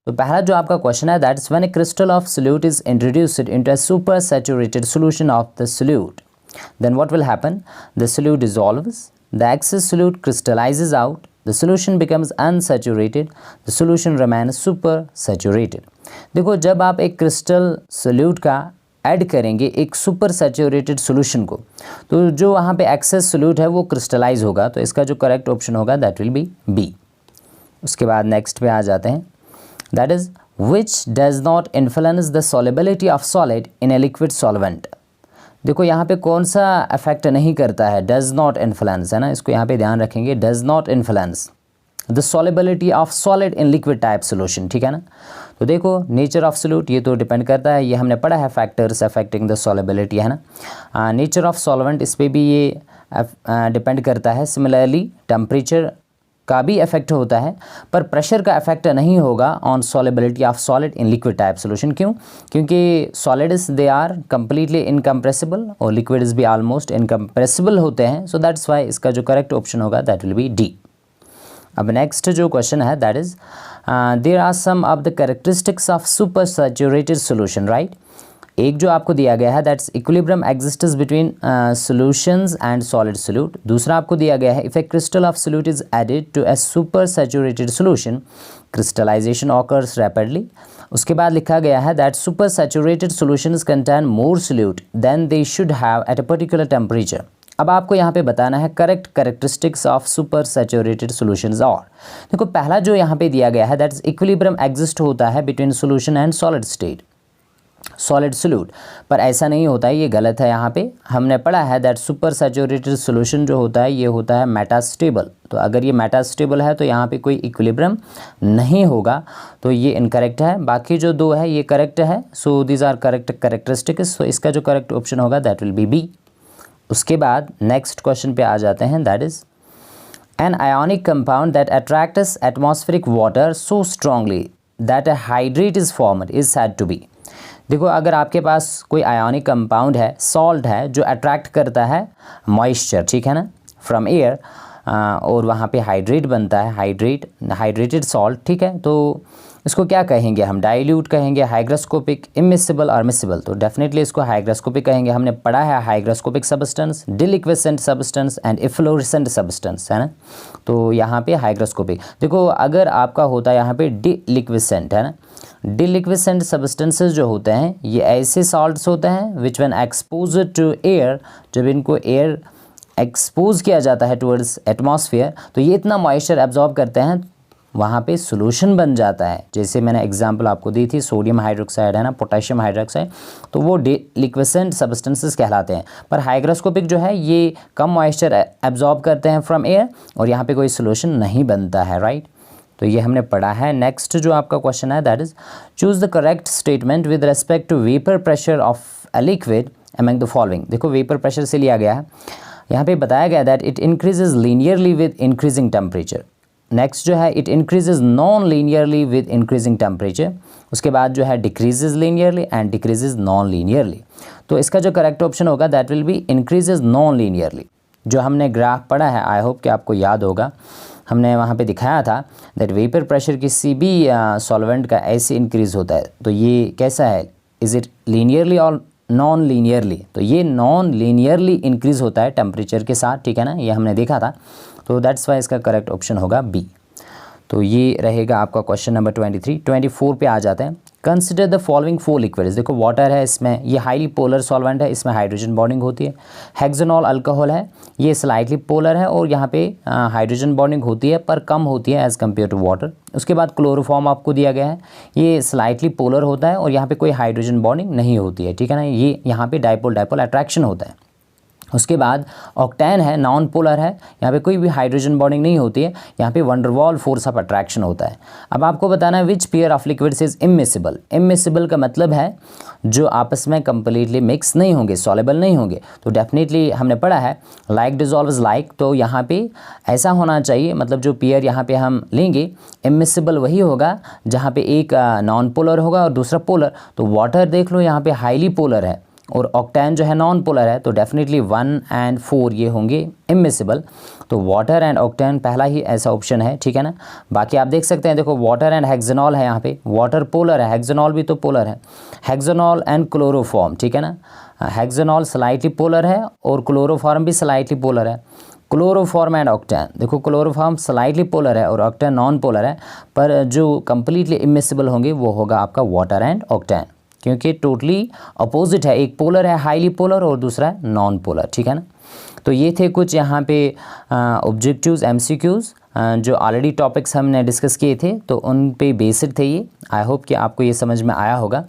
तो पहला जो आपका क्वेश्चन है, that is when A crystal of solute is introduced into a super saturated solution of the solute, then what will happen? The solute dissolves, the excess solute crystallizes out, the solution becomes unsaturated, the solution remains super saturated. देखो, जब आप एक crystal solute का add करेंगे एक super saturated solution को, तो जो वहाँ पे एक्सेस सोल्यूट है वो क्रिस्टलाइज होगा, तो इसका जो करेक्ट ऑप्शन होगा दैट विल बी बी। उसके बाद नेक्स्ट पे आ जाते हैं, that is which does not influence the solubility of solid in a liquid solvent. देखो यहाँ पे कौन सा अफेक्ट नहीं करता है, डज नॉट इन्फ्लुएंस है ना, इसको यहाँ पे ध्यान रखेंगे, does not influence the solubility of solid in liquid type solution, ठीक है ना। तो देखो नेचर ऑफ सोल्यूट ये तो डिपेंड करता है, ये हमने पढ़ा है फैक्टर्स अफेक्टिंग द सॉल्युबिलिटी, है ना। नेचर ऑफ सॉल्वेंट इस पर भी ये डिपेंड करता है। सिमिलरली टेम्परेचर का भी इफेक्ट होता है, पर प्रेशर का इफेक्ट नहीं होगा on solubility of solid in liquid type solution. क्यों? क्योंकि solids they are completely incompressible और लिक्विड्स भी ऑलमोस्ट इनकम्प्रेसिबल होते हैं, सो दैट्स वाई इसका जो करेक्ट ऑप्शन होगा दैट विल बी डी। अब नेक्स्ट जो क्वेश्चन है, that is there are some of the characteristics of super saturated solution, right. एक जो आपको दिया गया है that's equilibrium exists between solutions and solid solute. दूसरा आपको दिया गया है if a crystal of solute is added to a super saturated solution crystallization occurs rapidly. उसके बाद लिखा गया है that super saturated solutions contain more solute than they should have at a particular temperature. अब आपको यहाँ पे बताना है correct characteristics of super saturated solutions. और देखो पहला जो यहाँ पे दिया गया है दैट इज इक्विलिब्रियम एग्जिस्ट होता है between solution and solid state, solid solute, पर ऐसा नहीं होता है, ये गलत है। यहाँ पे हमने पढ़ा है दैट सुपर सैचुरेटेड सॉल्यूशन जो होता है ये होता है मेटास्टेबल, तो अगर ये मेटास्टेबल है तो यहाँ पे कोई इक्विलिब्रियम नहीं होगा, तो ये इनकरेक्ट है। बाकी जो दो है ये करेक्ट है, so these are correct characteristics, so इसका जो करेक्ट ऑप्शन होगा दैट विल बी बी। उसके बाद नेक्स्ट क्वेश्चन पे आ जाते हैं, that is an ionic compound that attracts atmospheric water so strongly that a hydrate is formed is said to be. देखो अगर आपके पास कोई आयोनिक कंपाउंड है, सॉल्ट है जो अट्रैक्ट करता है मॉइस्चर, ठीक है ना, फ्रॉम एयर, और वहाँ पे हाइड्रेट बनता है, हाइड्रेटेड सॉल्ट, ठीक है, तो इसको क्या कहेंगे हम? डाइल्यूट कहेंगे, हाइग्रोस्कोपिक, इमिसिबल और मिसिबल। तो डेफिनेटली इसको हाइग्रोस्कोपिक कहेंगे। हमने पढ़ा है hygroscopic substance, deliquescent substance and efflorescent substance, है ना। तो यहाँ पे हाइग्रोस्कोपिक, देखो अगर आपका होता है यहाँ पे डिलिक्विसेंट, है ना, डिलिक्विसेंट सब्सटेंसेस जो होते हैं ये ऐसे सॉल्ट्स होते हैं which when exposed to air, जब इनको एयर एक्सपोज किया जाता है टुवर्ड्स एटमॉस्फेयर तो ये इतना मॉइस्चर एब्जॉर्ब करते हैं, वहाँ पे सोल्यूशन बन जाता है। जैसे मैंने एग्जांपल आपको दी थी सोडियम हाइड्रोक्साइड, है ना, पोटेशियम हाइड्रोक्साइड, तो वो लिक्विसेंट सब्सटेंसेस कहलाते हैं। पर हाइग्रोस्कोपिक जो है ये कम मॉइस्चर एब्जॉर्ब करते हैं फ्रॉम एयर और यहाँ पे कोई सोल्यूशन नहीं बनता है, राइट। तो ये हमने पढ़ा है। नेक्स्ट जो आपका क्वेश्चन है that is choose the correct statement with respect to vapour pressure of a liquid among the following. देखो वेपर प्रेशर से लिया गया है, यहाँ पे बताया गया that it increases linearly with increasing temperature. Next जो है it increases non linearly with increasing temperature. उसके बाद जो है decreases linearly and decreases non linearly. तो इसका जो करेक्ट ऑप्शन होगा that will be increases non linearly. जो हमने ग्राफ पढ़ा है, आई होप कि आपको याद होगा, हमने वहाँ पे दिखाया था दैट वेपर प्रेशर किसी भी सॉल्वेंट का ऐसे इंक्रीज़ होता है, तो ये कैसा है, इज़ इट लीनियरली और नॉन लीनियरली? तो ये नॉन लीनियरली इंक्रीज़ होता है टेम्परेचर के साथ, ठीक है ना, ये हमने देखा था। तो दैट्स वाई इसका करेक्ट ऑप्शन होगा बी। तो ये रहेगा आपका क्वेश्चन नंबर 23। 24 पे आ जाते हैं। Consider the following 4 liquids. देखो वाटर है, इसमें ये हाईली पोलर सॉल्वेंट है, इसमें हाइड्रोजन बॉन्डिंग होती है। हेक्सेनॉल अल्कोहल है, ये स्लाइटली पोलर है और यहाँ पे हाइड्रोजन बॉन्डिंग होती है पर कम होती है एज़ कम्पेयर टू वाटर। उसके बाद क्लोरोफॉर्म आपको दिया गया है, ये स्लाइटली पोलर होता है और यहाँ पे कोई हाइड्रोजन बॉन्डिंग नहीं होती है, ठीक है ना, ये यहाँ पे डाइपोल अट्रैक्शन होता है। उसके बाद ऑक्टेन है, नॉन पोलर है, यहाँ पे कोई भी हाइड्रोजन बॉन्डिंग नहीं होती है, यहाँ पे wonder wall force of attraction होता है। अब आपको बताना है which pair of liquids is immiscible. Immiscible का मतलब है जो आपस में कंप्लीटली मिक्स नहीं होंगे, सॉलेबल नहीं होंगे। तो डेफिनेटली हमने पढ़ा है लाइक डिजॉल्व्स लाइक, तो यहाँ पे ऐसा होना चाहिए, मतलब जो पेयर यहाँ पे हम लेंगे इमिसिबल वही होगा जहाँ पे एक नॉन पोलर होगा और दूसरा पोलर। तो वाटर देख लो यहाँ पे हाईली पोलर है, और ऑक्टेन जो है नॉन पोलर है, तो डेफिनेटली 1 and 4 ये होंगे इमिसिबल। तो वाटर एंड ऑक्टेन पहला ही ऐसा ऑप्शन है, ठीक है ना। बाकी आप देख सकते हैं, देखो वाटर एंड हेक्सेनॉल है यहाँ पे, वाटर पोलर है, हेक्सेनॉल भी तो पोलर है। हेक्सेनॉल एंड क्लोरोफॉर्म, ठीक है ना, हेक्सेनॉल स्लाइटली पोलर है और क्लोरोफॉर्म भी स्लाइटली पोलर है। क्लोरोफॉर्म एंड ऑक्टेन, देखो क्लोरोफॉर्म स्लाइटली पोलर है और ऑक्टेन नॉन पोलर है, पर जो कंप्लीटली इमिसिबल होंगे वो होगा आपका वाटर एंड ऑक्टेन, क्योंकि टोटली अपोजिट है, एक पोलर है हाईली पोलर और दूसरा है नॉन पोलर, ठीक है ना। तो ये थे कुछ यहाँ पे ऑब्जेक्टिव्स एमसीक्यूज़ जो ऑलरेडी टॉपिक्स हमने डिस्कस किए थे, तो उन पे बेस्ड थे ये। आई होप कि आपको ये समझ में आया होगा।